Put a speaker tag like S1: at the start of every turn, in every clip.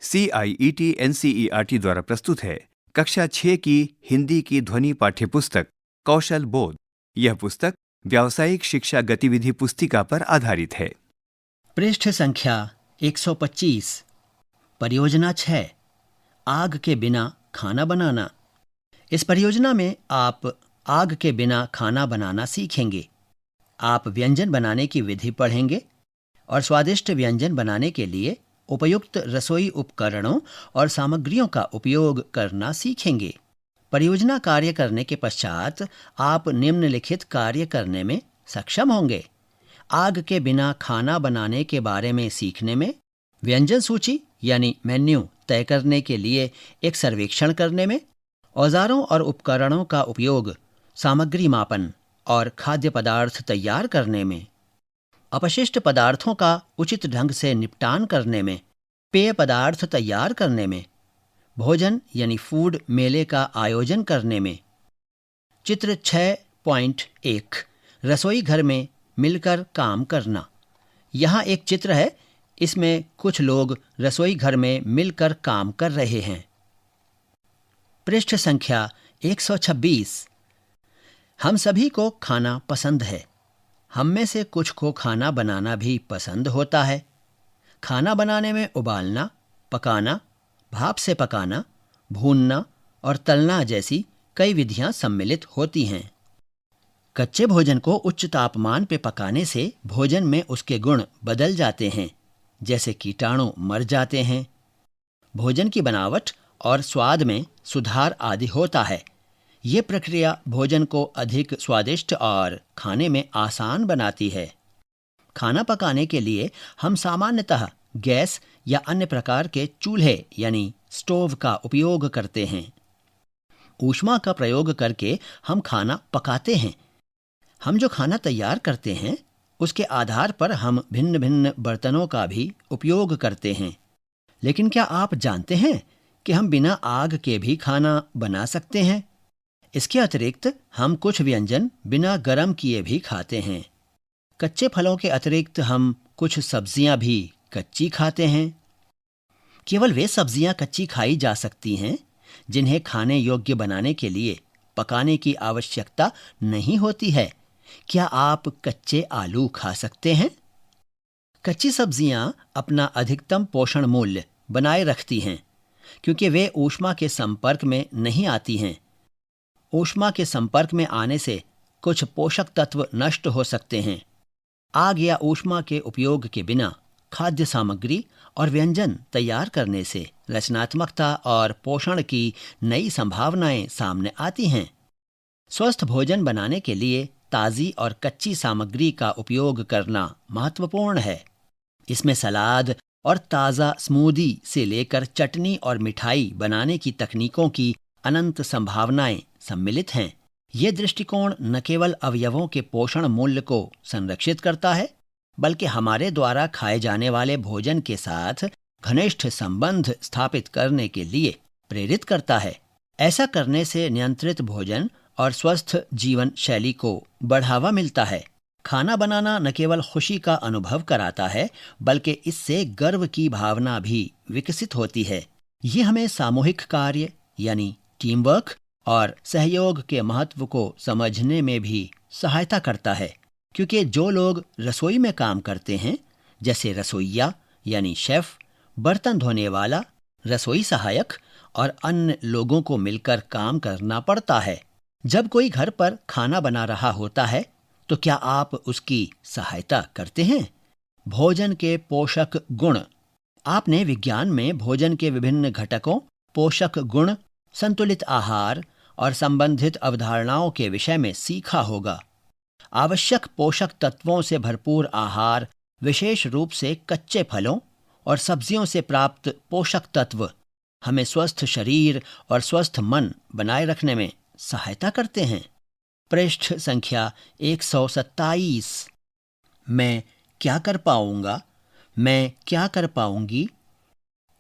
S1: CIET-NCERT द्वारा प्रस्तुत है कक्षा 6 की हिंदी की ध्वनि पाठ्यपुस्तक कौशल बोध। यह पुस्तक व्यावसायिक शिक्षा गतिविधि पुस्तिका पर आधारित है।
S2: पृष्ठ संख्या 125। परियोजना 6, आग के बिना खाना बनाना। इस परियोजना में आप आग के बिना खाना बनाना सीखेंगे। आप व्यंजन बनाने की विधि पढ़ेंगे और स्वादिष्ट व्यंजन बनाने के लिए उपयुक्त रसोई उपकरणों और सामग्रियों का उपयोग करना सीखेंगे। परियोजना कार्य करने के पश्चात आप निम्नलिखित कार्य करने में सक्षम होंगे: आग के बिना खाना बनाने के बारे में सीखने में, व्यंजन सूची यानी मेन्यू तय करने के लिए एक सर्वेक्षण करने में, औजारों और उपकरणों का उपयोग, सामग्री मापन और खाद्य पदार्थ तैयार करने में, अपशिष्ट पदार्थों का उचित ढंग से निपटान करने में, पेय पदार्थ तैयार करने में, भोजन यानी फूड मेले का आयोजन करने में। चित्र 6.1 रसोई घर में मिलकर काम करना। यहाँ एक चित्र है, इसमें कुछ लोग रसोई घर में मिलकर काम कर रहे हैं। पृष्ठ संख्या 126। हम सभी को खाना पसंद है। हम में से कुछ को खाना बनाना भी पसंद होता है। खाना बनाने में उबालना, पकाना, भाप से पकाना, भूनना और तलना जैसी कई विधियां सम्मिलित होती हैं। कच्चे भोजन को उच्च तापमान पर पकाने से भोजन में उसके गुण बदल जाते हैं, जैसे कीटाणु मर जाते हैं, भोजन की बनावट और स्वाद में सुधार आदि होता है। ये प्रक्रिया भोजन को अधिक स्वादिष्ट और खाने में आसान बनाती है। खाना पकाने के लिए हम सामान्यतः गैस या अन्य प्रकार के चूल्हे यानी स्टोव का उपयोग करते हैं। ऊष्मा का प्रयोग करके हम खाना पकाते हैं। हम जो खाना तैयार करते हैं उसके आधार पर हम भिन्न भिन्न बर्तनों का भी उपयोग करते हैं। लेकिन क्या आप जानते हैं कि हम बिना आग के भी खाना बना सकते हैं? इसके अतिरिक्त हम कुछ व्यंजन बिना गर्म किए भी खाते हैं। कच्चे फलों के अतिरिक्त हम कुछ सब्जियां भी कच्ची खाते हैं। केवल वे सब्जियां कच्ची खाई जा सकती हैं जिन्हें खाने योग्य बनाने के लिए पकाने की आवश्यकता नहीं होती है। क्या आप कच्चे आलू खा सकते हैं? कच्ची सब्जियां अपना अधिकतम पोषण मूल्य बनाए रखती हैं क्योंकि वे ऊष्मा के संपर्क में नहीं आती हैं। ऊष्मा के संपर्क में आने से कुछ पोषक तत्व नष्ट हो सकते हैं। आग या ऊष्मा के उपयोग के बिना खाद्य सामग्री और व्यंजन तैयार करने से रचनात्मकता और पोषण की नई संभावनाएं सामने आती हैं। स्वस्थ भोजन बनाने के लिए ताज़ी और कच्ची सामग्री का उपयोग करना महत्वपूर्ण है। इसमें सलाद और ताज़ा स्मूदी से लेकर चटनी और मिठाई बनाने की तकनीकों की अनंत संभावनाएं सम्मिलित हैं। ये दृष्टिकोण न केवल अवयवों के पोषण मूल्य को संरक्षित करता है, बल्कि हमारे द्वारा खाए जाने वाले भोजन के साथ घनिष्ठ संबंध स्थापित करने के लिए प्रेरित करता है। ऐसा करने से नियंत्रित भोजन और स्वस्थ जीवन शैली को बढ़ावा मिलता है। खाना बनाना न केवल खुशी का अनुभव कराता है, बल्कि इससे गर्व की भावना भी विकसित होती है। ये हमें सामूहिक कार्य यानी टीम वर्क और सहयोग के महत्व को समझने में भी सहायता करता है, क्योंकि जो लोग रसोई में काम करते हैं, जैसे रसोइया यानी शेफ, बर्तन धोने वाला, रसोई सहायक और अन्य लोगों को मिलकर काम करना पड़ता है। जब कोई घर पर खाना बना रहा होता है तो क्या आप उसकी सहायता करते हैं? भोजन के पोषक गुण। आपने विज्ञान में भोजन के विभिन्न घटकों, पोषक गुण, संतुलित आहार और संबंधित अवधारणाओं के विषय में सीखा होगा। आवश्यक पोषक तत्वों से भरपूर आहार, विशेष रूप से कच्चे फलों और सब्जियों से प्राप्त पोषक तत्व, हमें स्वस्थ शरीर और स्वस्थ मन बनाए रखने में सहायता करते हैं। पृष्ठ संख्या 127। मैं क्या कर पाऊंगा? मैं क्या कर पाऊंगी?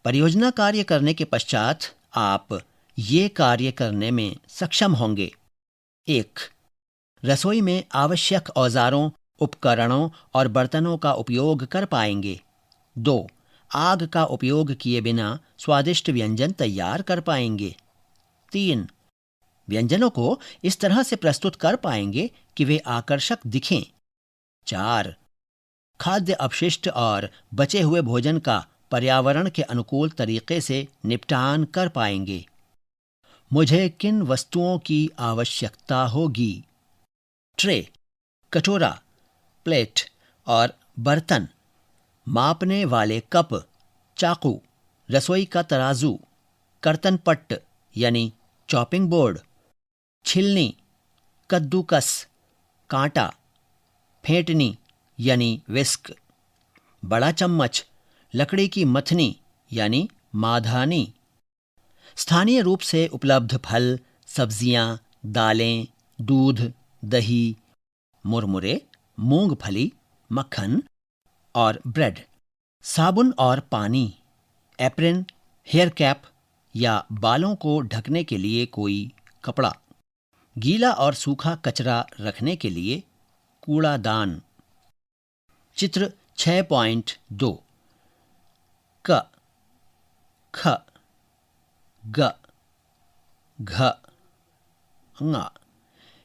S2: परियोजना कार्य करने के पश्चात आप ये कार्य करने में सक्षम होंगे: 1. रसोई में आवश्यक औजारों, उपकरणों और बर्तनों का उपयोग कर पाएंगे। 2. आग का उपयोग किए बिना स्वादिष्ट व्यंजन तैयार कर पाएंगे। 3. व्यंजनों को इस तरह से प्रस्तुत कर पाएंगे कि वे आकर्षक दिखें। 4. खाद्य अपशिष्ट और बचे हुए भोजन का पर्यावरण के अनुकूल तरीके से निपटान कर पाएंगे। मुझे किन वस्तुओं की आवश्यकता होगी? ट्रे, कटोरा, प्लेट और बर्तन, मापने वाले कप, चाकू, रसोई का तराजू, कर्तन पट्ट यानी चॉपिंग बोर्ड, छिलनी, कद्दूकस, कांटा, फेंटनी यानी विस्क, बड़ा चम्मच, लकड़ी की मथनी यानी माधानी, स्थानीय रूप से उपलब्ध फल, सब्जियां, दालें, दूध, दही, मुरमुरे, मूंगफली, मक्खन और ब्रेड, साबुन और पानी, एप्रन, हेयर कैप या बालों को ढकने के लिए कोई कपड़ा, गीला और सूखा कचरा रखने के लिए कूड़ादान। चित्र 6.2 क, ख, ग, घ, ङ।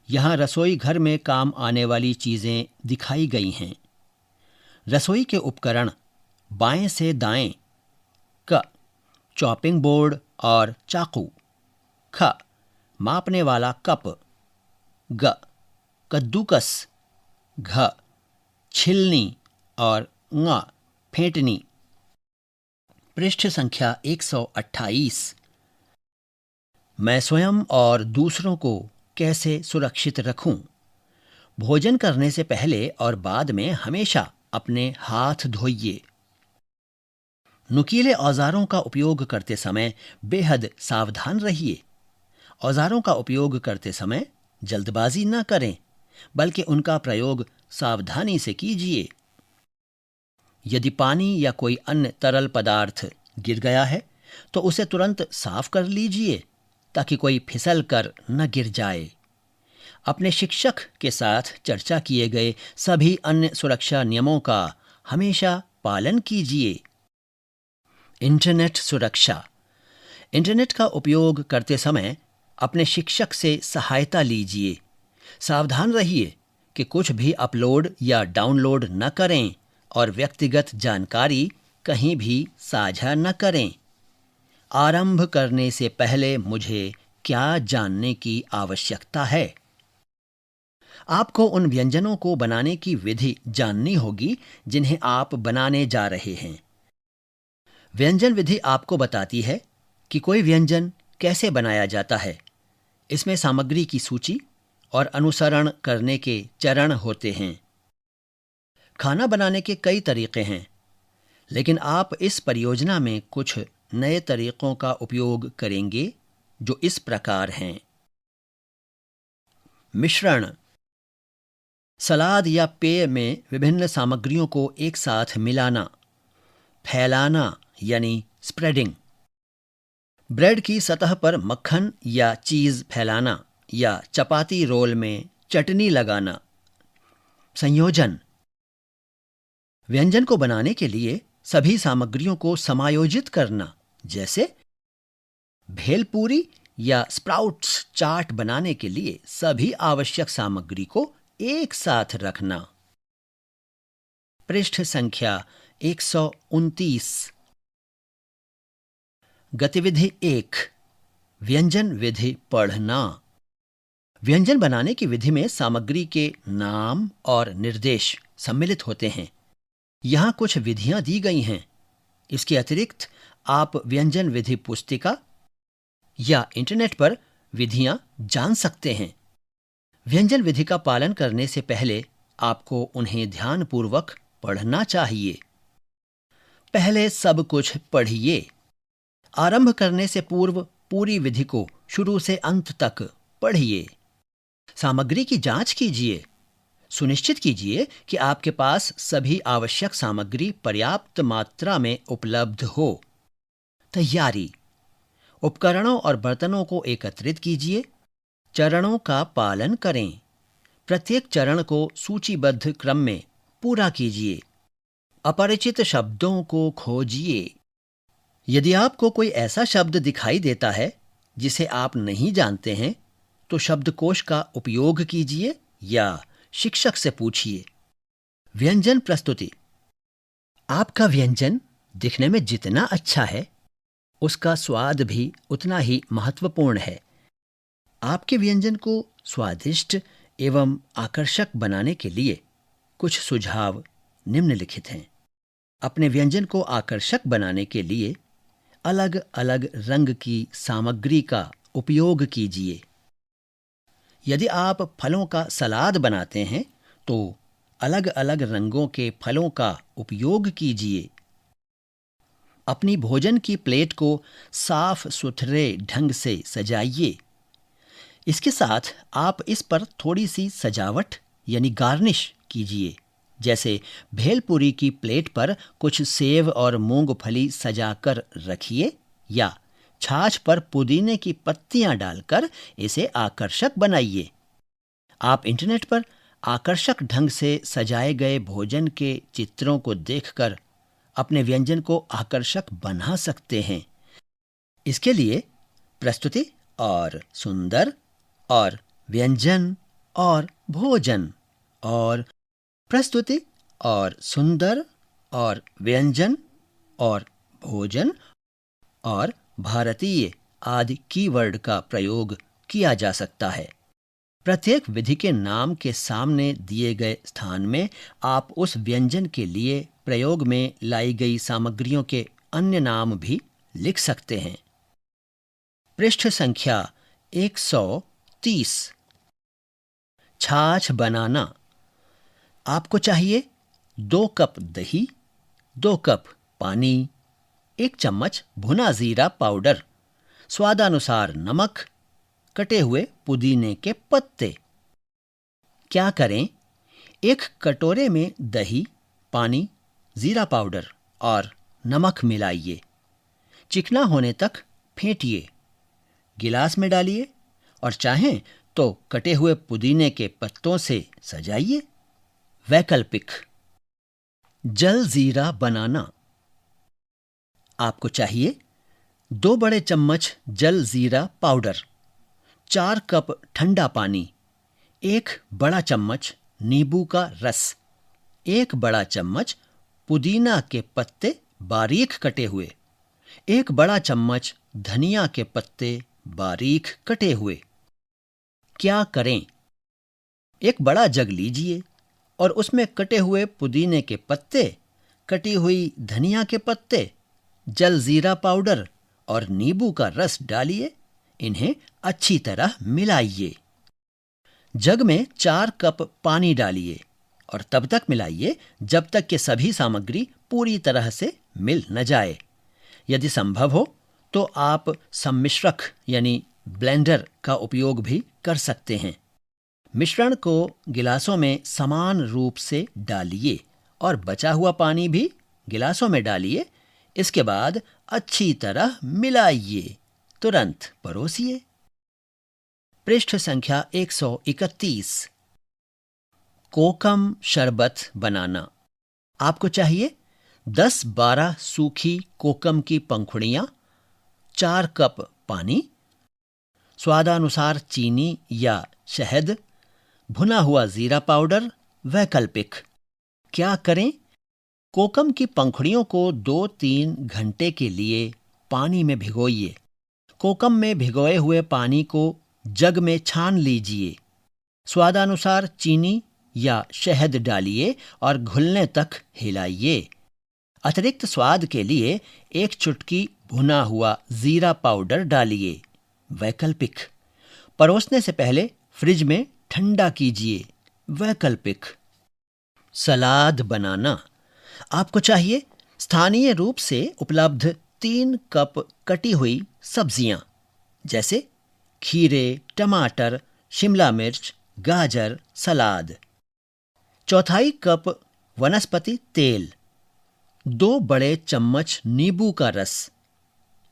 S2: यहाँ रसोई घर में काम आने वाली चीजें दिखाई गई हैं। रसोई के उपकरण बाएं से दाएं। क, चॉपिंग बोर्ड और चाकू। ख, मापने वाला कप। ग, कद्दूकस। घ, छिलनी और ङ, फेंटनी। पृष्ठ संख्या 128। मैं स्वयं और दूसरों को कैसे सुरक्षित रखूं? भोजन करने से पहले और बाद में हमेशा अपने हाथ धोइए। नुकीले औजारों का उपयोग करते समय बेहद सावधान रहिए। औजारों का उपयोग करते समय जल्दबाजी न करें, बल्कि उनका प्रयोग सावधानी से कीजिए। यदि पानी या कोई अन्य तरल पदार्थ गिर गया है तो उसे तुरंत साफ कर लीजिए ताकि कोई फिसल कर न गिर जाए। अपने शिक्षक के साथ चर्चा किए गए सभी अन्य सुरक्षा नियमों का हमेशा पालन कीजिए। इंटरनेट सुरक्षा। इंटरनेट का उपयोग करते समय अपने शिक्षक से सहायता लीजिए। सावधान रहिए कि कुछ भी अपलोड या डाउनलोड न करें और व्यक्तिगत जानकारी कहीं भी साझा न करें। आरंभ करने से पहले मुझे क्या जानने की आवश्यकता है? आपको उन व्यंजनों को बनाने की विधि जाननी होगी जिन्हें आप बनाने जा रहे हैं। व्यंजन विधि आपको बताती है कि कोई व्यंजन कैसे बनाया जाता है। इसमें सामग्री की सूची और अनुसरण करने के चरण होते हैं। खाना बनाने के कई तरीके हैं, लेकिन आप इस परियोजना में कुछ नए तरीकों का उपयोग करेंगे जो इस प्रकार हैं। मिश्रण। सलाद या पेय में विभिन्न सामग्रियों को एक साथ मिलाना। फैलाना यानी स्प्रेडिंग। ब्रेड की सतह पर मक्खन या चीज फैलाना या चपाती रोल में चटनी लगाना। संयोजन। व्यंजन को बनाने के लिए सभी सामग्रियों को समायोजित करना, जैसे भेलपूरी या स्प्राउट्स चाट बनाने के लिए सभी आवश्यक सामग्री को एक साथ रखना। पृष्ठ संख्या 129। गतिविधि 1। व्यंजन विधि पढ़ना। व्यंजन बनाने की विधि में सामग्री के नाम और निर्देश सम्मिलित होते हैं। यहाँ कुछ विधियां दी गई हैं। इसके अतिरिक्त आप व्यंजन विधि पुस्तिका या इंटरनेट पर विधियां जान सकते हैं। व्यंजन विधि का पालन करने से पहले आपको उन्हें ध्यानपूर्वक पढ़ना चाहिए। पहले सब कुछ पढ़िए। आरंभ करने से पूर्व पूरी विधि को शुरू से अंत तक पढ़िए। सामग्री की जांच कीजिए। सुनिश्चित कीजिए कि आपके पास सभी आवश्यक सामग्री पर्याप्त मात्रा में उपलब्ध हो। तैयारी। उपकरणों और बर्तनों को एकत्रित कीजिए। चरणों का पालन करें। प्रत्येक चरण को सूचीबद्ध क्रम में पूरा कीजिए। अपरिचित शब्दों को खोजिए। यदि आपको कोई ऐसा शब्द दिखाई देता है जिसे आप नहीं जानते हैं, तो शब्दकोश का उपयोग कीजिए या शिक्षक से पूछिए। व्यंजन प्रस्तुति। आपका व्यंजन दिखने में जितना अच्छा है, उसका स्वाद भी उतना ही महत्वपूर्ण है। आपके व्यंजन को स्वादिष्ट एवं आकर्षक बनाने के लिए कुछ सुझाव निम्नलिखित हैं। अपने व्यंजन को आकर्षक बनाने के लिए अलग अलग रंग की सामग्री का उपयोग कीजिए। यदि आप फलों का सलाद बनाते हैं तो अलग अलग रंगों के फलों का उपयोग कीजिए। अपनी भोजन की प्लेट को साफ सुथरे ढंग से सजाइए। इसके साथ आप इस पर थोड़ी सी सजावट यानी गार्निश कीजिए। जैसे भेलपुरी की प्लेट पर कुछ सेव और मूंगफली सजाकर रखिए या छाछ पर पुदीने की पत्तियां डालकर इसे आकर्षक बनाइए। आप इंटरनेट पर आकर्षक ढंग से सजाए गए भोजन के चित्रों को देखकर अपने व्यंजन को आकर्षक बना सकते हैं। इसके लिए प्रस्तुति और सुंदर और व्यंजन और भोजन और प्रस्तुति और सुंदर और व्यंजन और भोजन और भारतीय आदि कीवर्ड का प्रयोग किया जा सकता है। प्रत्येक विधि के नाम के सामने दिए गए स्थान में आप उस व्यंजन के लिए प्रयोग में लाई गई सामग्रियों के अन्य नाम भी लिख सकते हैं। पृष्ठ संख्या 130। छाछ बनाना। आपको चाहिए 2 कप दही, 2 कप पानी, 1 चम्मच भुना जीरा पाउडर, स्वादानुसार नमक, कटे हुए पुदीने के पत्ते। क्या करें? 1 कटोरे में दही, पानी, जीरा पाउडर और नमक मिलाइए। चिकना होने तक फेंटिए। गिलास में डालिए और चाहें तो कटे हुए पुदीने के पत्तों से सजाइए। वैकल्पिक। जल जीरा बनाना। आपको चाहिए 2 बड़े चम्मच जल जीरा पाउडर, 4 कप ठंडा पानी, 1 बड़ा चम्मच नींबू का रस, 1 बड़ा चम्मच पुदीना के पत्ते बारीक कटे हुए, 1 बड़ा चम्मच धनिया के पत्ते बारीक कटे हुए। क्या करें? 1 बड़ा जग लीजिए और उसमें कटे हुए पुदीने के पत्ते, कटी हुई धनिया के पत्ते, जल जीरा पाउडर और नींबू का रस डालिए। इन्हें अच्छी तरह मिलाइए। जग में 4 कप पानी डालिए और तब तक मिलाइए जब तक कि सभी सामग्री पूरी तरह से मिल न जाए। यदि संभव हो तो आप सम्मिश्रक यानी ब्लेंडर का उपयोग भी कर सकते हैं। मिश्रण को गिलासों में समान रूप से डालिए और बचा हुआ पानी भी गिलासों में डालिए। इसके बाद अच्छी तरह मिलाइए। तुरंत परोसिए। पृष्ठ संख्या 131। कोकम शरबत बनाना। आपको चाहिए 10-12 सूखी कोकम की पंखुड़ियाँ, 4 कप पानी, स्वादानुसार चीनी या शहद, भुना हुआ जीरा पाउडर। वैकल्पिक। क्या करें? कोकम की पंखुड़ियों को 2-3 घंटे के लिए पानी में भिगोइए। कोकम में भिगोए हुए पानी को जग में छान लीजिए। स्वादानुसार चीनी या शहद डालिए और घुलने तक हिलाइए। अतिरिक्त स्वाद के लिए 1 चुटकी भुना हुआ जीरा पाउडर डालिए। वैकल्पिक। परोसने से पहले फ्रिज में ठंडा कीजिए। वैकल्पिक। सलाद बनाना। आपको चाहिए स्थानीय रूप से उपलब्ध 3 कप कटी हुई सब्जियां, जैसे खीरे, टमाटर, शिमला मिर्च, गाजर, सलाद। 1/4 कप वनस्पति तेल, 2 बड़े चम्मच नींबू का रस,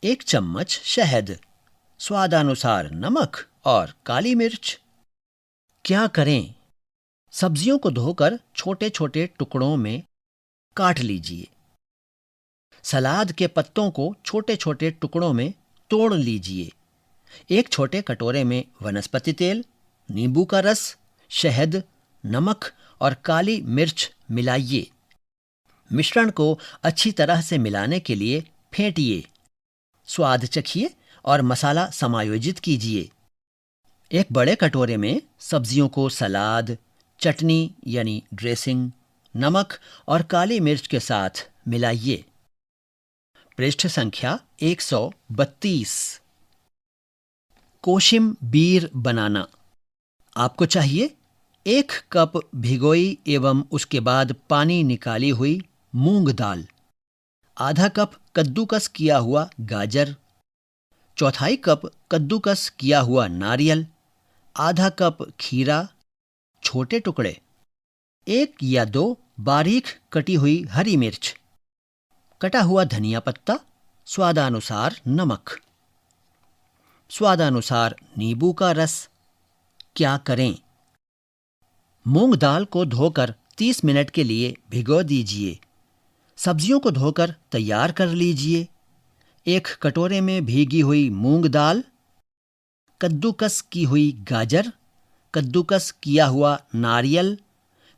S2: 1 चम्मच शहद, स्वादानुसार नमक और काली मिर्च। क्या करें? सब्जियों को धोकर छोटे छोटे टुकड़ों में काट लीजिए। सलाद के पत्तों को छोटे छोटे टुकड़ों में तोड़ लीजिए। एक छोटे कटोरे में वनस्पति तेल, नींबू का रस, शहद, नमक और काली मिर्च मिलाइए। मिश्रण को अच्छी तरह से मिलाने के लिए फेंटिए। स्वाद चखिए और मसाला समायोजित कीजिए। एक बड़े कटोरे में सब्जियों को सलाद, चटनी यानी ड्रेसिंग, नमक और काली मिर्च के साथ मिलाइए। पृष्ठ संख्या 132। कोशिम्बीर बनाना। आपको चाहिए 1 कप भिगोई एवं उसके बाद पानी निकाली हुई मूंग दाल, आधा कप कद्दूकस किया हुआ गाजर, चौथाई कप कद्दूकस किया हुआ नारियल, आधा कप खीरा छोटे टुकड़े, 1 या 2 बारीक कटी हुई हरी मिर्च, कटा हुआ धनिया पत्ता, स्वादानुसार नमक, स्वादानुसार नींबू का रस। क्या करें? मूंग दाल को धोकर 30 मिनट के लिए भिगो दीजिए। सब्जियों को धोकर तैयार कर लीजिए। एक कटोरे में भीगी हुई मूंग दाल, कद्दूकस की हुई गाजर, कद्दूकस किया हुआ नारियल,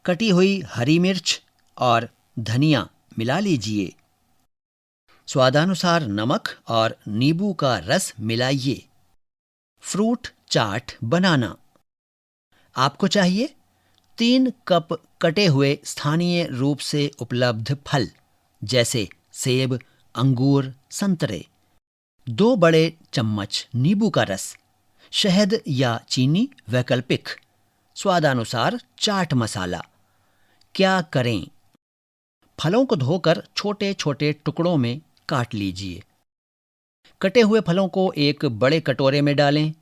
S2: कटी हुई हरी मिर्च और धनिया मिला लीजिए। स्वादानुसार नमक और नींबू का रस मिलाइए। फ्रूट चाट बनाना। आपको चाहिए 3 कप कटे हुए स्थानीय रूप से उपलब्ध फल जैसे सेब, अंगूर, संतरे, 2 बड़े चम्मच नींबू का रस, शहद या चीनी वैकल्पिक, स्वादानुसार चाट मसाला। क्या करें? फलों को धोकर छोटे छोटे टुकड़ों में काट लीजिए। कटे हुए फलों को एक बड़े कटोरे में डालें।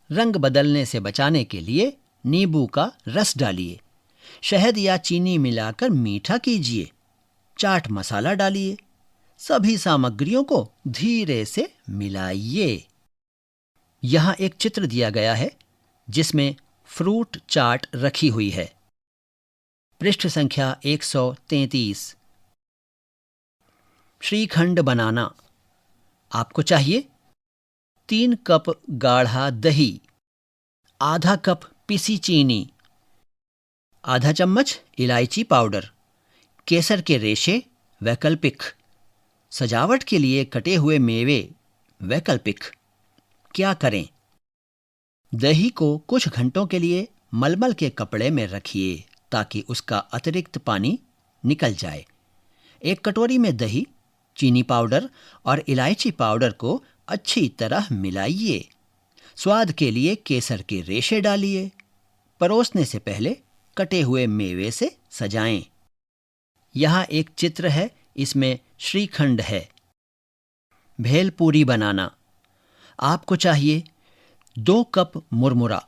S2: रंग बदलने से बचाने के लिए नींबू का रस डालिए। शहद या चीनी मिलाकर मीठा कीजिए। चाट मसाला डालिए। सभी सामग्रियों को धीरे से मिलाइए। यहाँ एक चित्र दिया गया है जिसमें फ्रूट चाट रखी हुई है। पृष्ठ संख्या 133। श्रीखंड बनाना। आपको चाहिए 3 कप गाढ़ा दही, आधा कप पिसी चीनी, आधा चम्मच इलायची पाउडर, केसर के रेशे वैकल्पिक, सजावट के लिए कटे हुए मेवे वैकल्पिक। क्या करें? दही को कुछ घंटों के लिए मलमल के कपड़े में रखिए ताकि उसका अतिरिक्त पानी निकल जाए। एक कटोरी में दही, चीनी पाउडर और इलायची पाउडर को अच्छी तरह मिलाइए। स्वाद के लिए केसर के रेशे डालिए। परोसने से पहले कटे हुए मेवे से सजाएं। यहाँ एक चित्र है, इसमें श्रीखंड है। भेलपूरी बनाना। आपको चाहिए 2 कप मुरमुरा,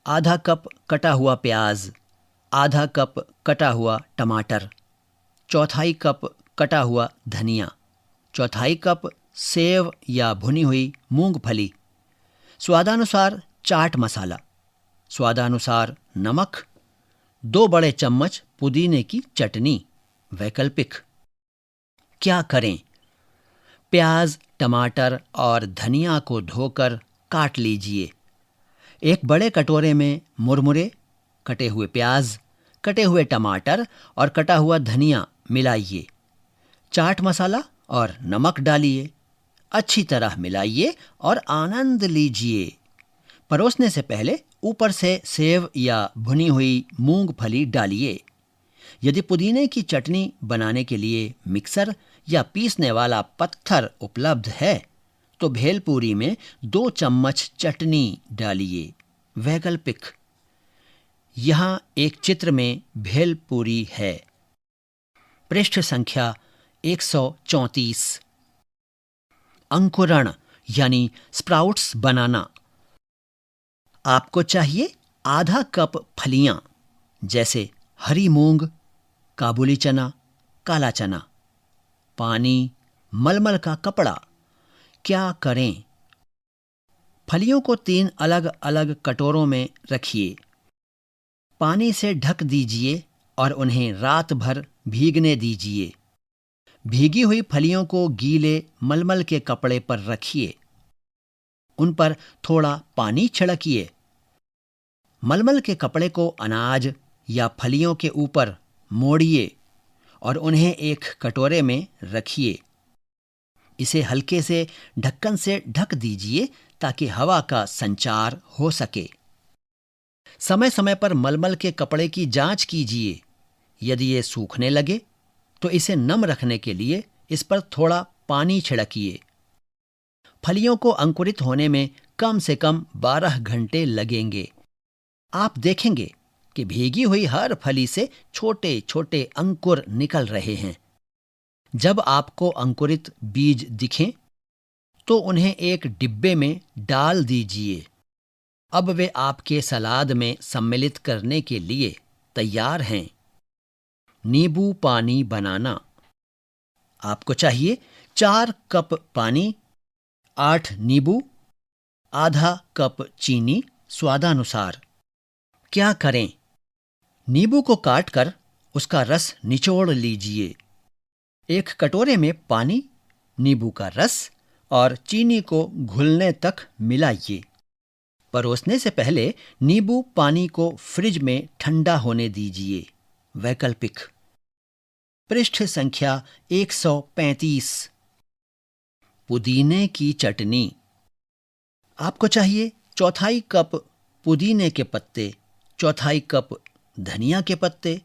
S2: आधा कप कटा हुआ प्याज, आधा कप कटा हुआ टमाटर, चौथाई कप कटा हुआ धनिया, चौथाई कप सेव या भुनी हुई मूंगफली, स्वादानुसार चाट मसाला, स्वादानुसार नमक, 2 बड़े चम्मच पुदीने की चटनी वैकल्पिक। क्या करें? प्याज, टमाटर और धनिया को धोकर काट लीजिए। एक बड़े कटोरे में मुरमुरे, कटे हुए प्याज, कटे हुए टमाटर और कटा हुआ धनिया मिलाइए। चाट मसाला और नमक डालिए। अच्छी तरह मिलाइए और आनंद लीजिए। परोसने से पहले ऊपर से सेव या भुनी हुई मूंगफली डालिए। यदि पुदीने की चटनी बनाने के लिए मिक्सर या पीसने वाला पत्थर उपलब्ध है तो भेलपूरी में 2 चम्मच चटनी डालिए वैकल्पिक। यहाँ एक चित्र में भेलपूरी है। पृष्ठ संख्या 134। अंकुरण यानी स्प्राउट्स बनाना। आपको चाहिए आधा कप फलियां जैसे हरी मूंग, काबुली चना, काला चना, पानी, मलमल का कपड़ा। क्या करें? फलियों को 3 अलग अलग कटोरों में रखिए। पानी से ढक दीजिए और उन्हें रात भर भीगने दीजिए। भीगी हुई फलियों को गीले मलमल के कपड़े पर रखिए। उन पर थोड़ा पानी छिड़किए। मलमल के कपड़े को अनाज या फलियों के ऊपर मोड़िए और उन्हें एक कटोरे में रखिए। इसे हल्के से ढक्कन से ढक दीजिए ताकि हवा का संचार हो सके। समय समय पर मलमल के कपड़े की जांच कीजिए। यदि ये सूखने लगे तो इसे नम रखने के लिए इस पर थोड़ा पानी छिड़किए। फलियों को अंकुरित होने में कम से कम 12 घंटे लगेंगे। आप देखेंगे कि भीगी हुई हर फली से छोटे छोटे अंकुर निकल रहे हैं। जब आपको अंकुरित बीज दिखें तो उन्हें एक डिब्बे में डाल दीजिए। अब वे आपके सलाद में सम्मिलित करने के लिए तैयार हैं। नींबू पानी बनाना। आपको चाहिए 4 कप पानी, 8 नींबू, आधा कप चीनी स्वादानुसार। क्या करें? नींबू को काटकर उसका रस निचोड़ लीजिए। एक कटोरे में पानी, नींबू का रस और चीनी को घुलने तक मिलाइए। परोसने से पहले नींबू पानी को फ्रिज में ठंडा होने दीजिए। वैकल्पिक। पृष्ठ संख्या 135। पुदीने की चटनी। आपको चाहिए 1/4 कप पुदीने के पत्ते, 1/4 कप धनिया के पत्ते,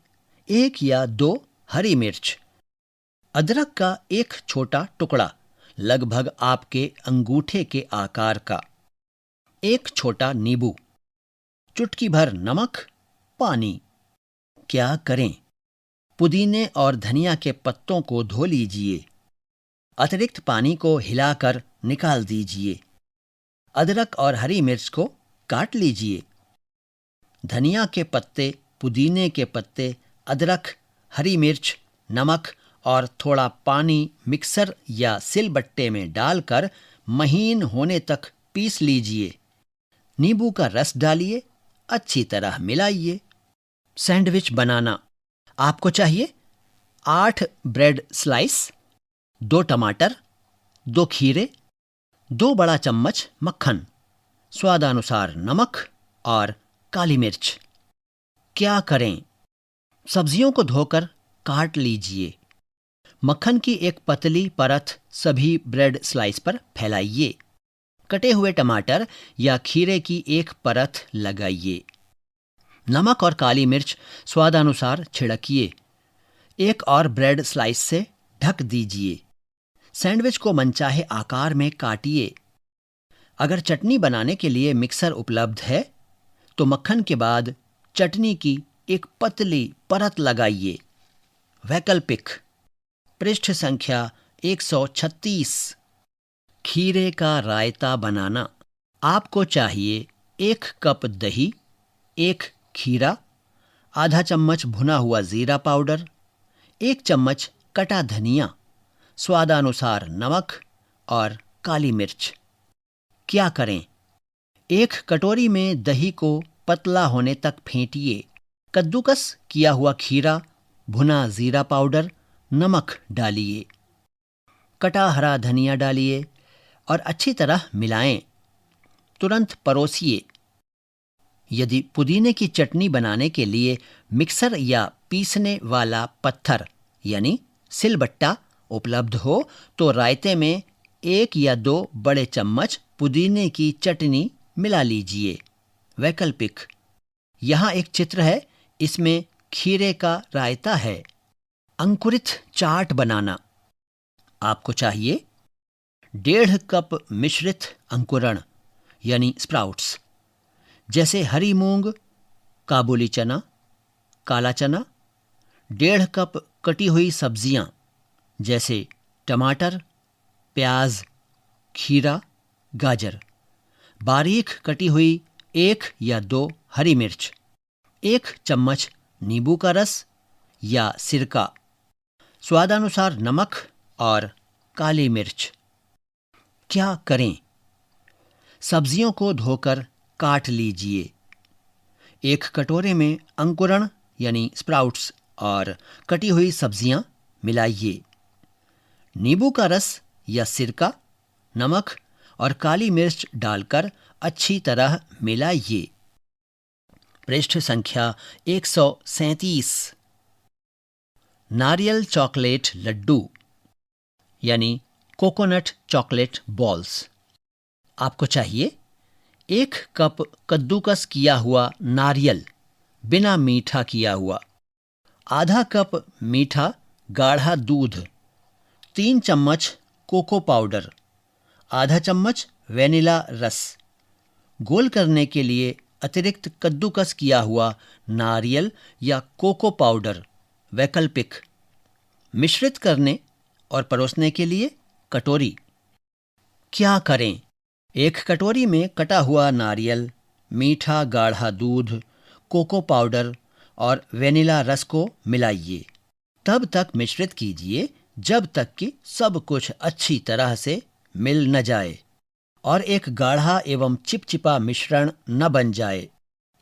S2: 1 या 2 हरी मिर्च, अदरक का एक छोटा टुकड़ा लगभग आपके अंगूठे के आकार का, 1 छोटा नींबू, चुटकी भर नमक, पानी। क्या करें? पुदीने और धनिया के पत्तों को धो लीजिए। अतिरिक्त पानी को हिलाकर निकाल दीजिए। अदरक और हरी मिर्च को काट लीजिए। धनिया के पत्ते, पुदीने के पत्ते, अदरक, हरी मिर्च, नमक और थोड़ा पानी मिक्सर या सिलबट्टे में डालकर महीन होने तक पीस लीजिए। नींबू का रस डालिए, अच्छी तरह मिलाइए। सैंडविच बनाना। आपको चाहिए 8 ब्रेड स्लाइस, 2 टमाटर, 2 खीरे, 2 बड़ा चम्मच मक्खन, स्वादानुसार नमक और काली मिर्च। क्या करें? सब्जियों को धोकर काट लीजिए। मक्खन की एक पतली परत सभी ब्रेड स्लाइस पर फैलाइए। कटे हुए टमाटर या खीरे की एक परत लगाइए। नमक और काली मिर्च स्वादानुसार छिड़किए। एक और ब्रेड स्लाइस से ढक दीजिए। सैंडविच को मनचाहे आकार में काटिए। अगर चटनी बनाने के लिए मिक्सर उपलब्ध है तो मक्खन के बाद चटनी की एक पतली परत लगाइए। वैकल्पिक। पृष्ठ संख्या 136। खीरे का रायता बनाना। आपको चाहिए 1 कप दही, 1 खीरा, आधा चम्मच भुना हुआ जीरा पाउडर, 1 चम्मच कटा धनिया, स्वादानुसार नमक और काली मिर्च। क्या करें? एक कटोरी में दही को पतला होने तक फेंटिए। कद्दूकस किया हुआ खीरा, भुना जीरा पाउडर, नमक डालिए। कटा हरा धनिया डालिए और अच्छी तरह मिलाएं। तुरंत परोसिए। यदि पुदीने की चटनी बनाने के लिए मिक्सर या पीसने वाला पत्थर यानी सिलबट्टा उपलब्ध हो तो रायते में 1 या 2 बड़े चम्मच पुदीने की चटनी मिला लीजिए। वैकल्पिक। यहाँ एक चित्र है, इसमें खीरे का रायता है। अंकुरित चाट बनाना। आपको चाहिए 1.5 कप मिश्रित अंकुरण यानी स्प्राउट्स, जैसे हरी मूंग, काबुली चना, काला चना, 1.5 कप कटी हुई सब्जियां जैसे टमाटर, प्याज, खीरा, गाजर, बारीक कटी हुई 1 या 2 हरी मिर्च, 1 चम्मच नींबू का रस या सिरका, स्वादानुसार नमक और काली मिर्च। क्या करें? सब्जियों को धोकर काट लीजिए। एक कटोरे में अंकुरण यानी स्प्राउट्स और कटी हुई सब्जियां मिलाइए। नींबू का रस या सिरका, नमक और काली मिर्च डालकर अच्छी तरह मिलाइए। पृष्ठ संख्या 137। नारियल चॉकलेट लड्डू यानी कोकोनट चॉकलेट बॉल्स। आपको चाहिए 1 कप कद्दूकस किया हुआ नारियल बिना मीठा किया हुआ, आधा कप मीठा गाढ़ा दूध, 3 चम्मच कोको पाउडर, आधा चम्मच वेनिला रस। गोल करने के लिए अतिरिक्त कद्दूकस किया हुआ नारियल या कोको पाउडर वैकल्पिक। मिश्रित करने और परोसने के लिए कटोरी। क्या करें? 1 कटोरी में कटा हुआ नारियल, मीठा गाढ़ा दूध, कोको पाउडर और वेनिला रस को मिलाइए। तब तक मिश्रित कीजिए जब तक कि सब कुछ अच्छी तरह से मिल न जाए और एक गाढ़ा एवं चिपचिपा मिश्रण न बन जाए।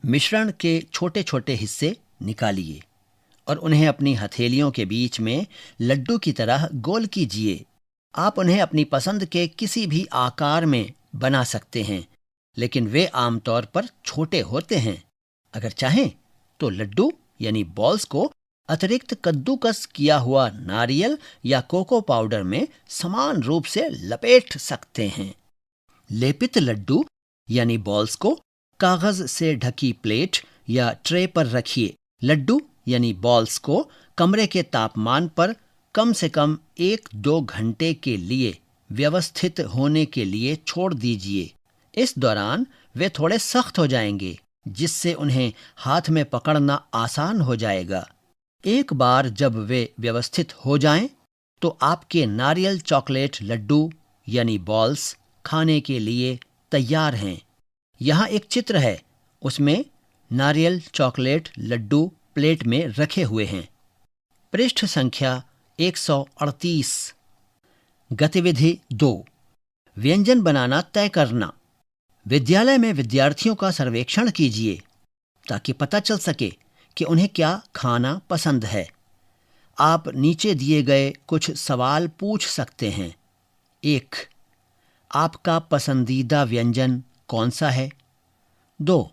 S2: मिश्रण के छोटे छोटे हिस्से निकालिए और उन्हें अपनी हथेलियों के बीच में लड्डू की तरह गोल कीजिए। आप उन्हें अपनी पसंद के किसी भी आकार में बना सकते हैं, लेकिन वे आमतौर पर छोटे होते हैं। अगर चाहें तो लड्डू यानी बॉल्स को अतिरिक्त कद्दूकस किया हुआ नारियल या कोको पाउडर में समान रूप से लपेट सकते हैं। लेपित लड्डू यानी बॉल्स को कागज से ढकी प्लेट या ट्रे पर रखिए। लड्डू यानी बॉल्स को कमरे के तापमान पर कम से कम 1-2 घंटे के लिए व्यवस्थित होने के लिए छोड़ दीजिए। इस दौरान वे थोड़े सख्त हो जाएंगे, जिससे उन्हें हाथ में पकड़ना आसान हो जाएगा। एक बार जब वे व्यवस्थित हो जाएं, तो आपके नारियल चॉकलेट लड्डू यानी बॉल्स खाने के लिए तैयार हैं। यहाँ एक चित्र है, उसमें नारियल चॉकलेट लड्डू प्लेट में रखे हुए हैं। पृष्ठ संख्या 138। गतिविधि 2। व्यंजन बनाना तय करना। विद्यालय में विद्यार्थियों का सर्वेक्षण कीजिए ताकि पता चल सके कि उन्हें क्या खाना पसंद है। आप नीचे दिए गए कुछ सवाल पूछ सकते हैं। 1. आपका पसंदीदा व्यंजन कौन सा है? 2.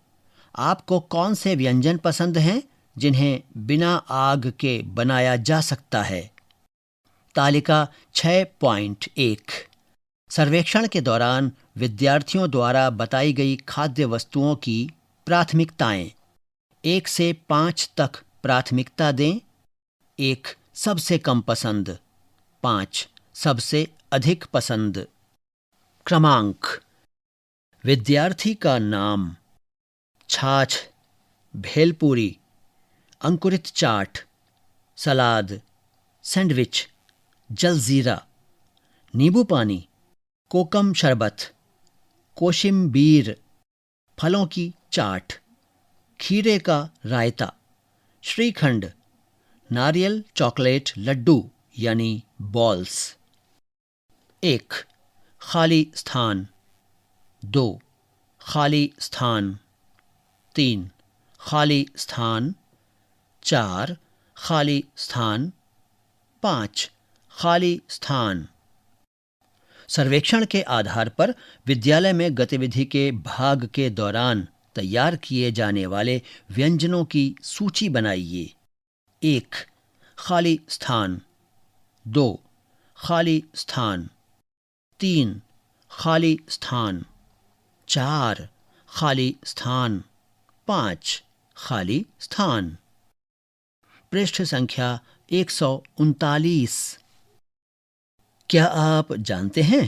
S2: आपको कौन से व्यंजन पसंद हैं जिन्हें बिना आग के बनाया जा सकता है? तालिका 6.1। सर्वेक्षण के दौरान विद्यार्थियों द्वारा बताई गई खाद्य वस्तुओं की प्राथमिकताएं। 1 से 5 तक प्राथमिकता दें। 1 सबसे कम पसंद, 5 सबसे अधिक पसंद। क्रमांक: विद्यार्थी का नाम, छाछ, भेलपूरी, अंकुरित चाट, सलाद, सैंडविच, जलजीरा, नींबू पानी, कोकम शरबत, कोशिम्बीर, फलों की चाट, खीरे का रायता, श्रीखंड, नारियल चॉकलेट लड्डू यानी बॉल्स। 1. खाली स्थान। 2. खाली स्थान। 3. खाली स्थान। 4. खाली स्थान। 5. खाली स्थान। सर्वेक्षण के आधार पर विद्यालय में गतिविधि के भाग के दौरान तैयार किए जाने वाले व्यंजनों की सूची बनाइए। 1. खाली स्थान। 2. खाली स्थान। 3. खाली स्थान। 4. खाली स्थान। 5. खाली स्थान। पृष्ठ संख्या 139। क्या आप जानते हैं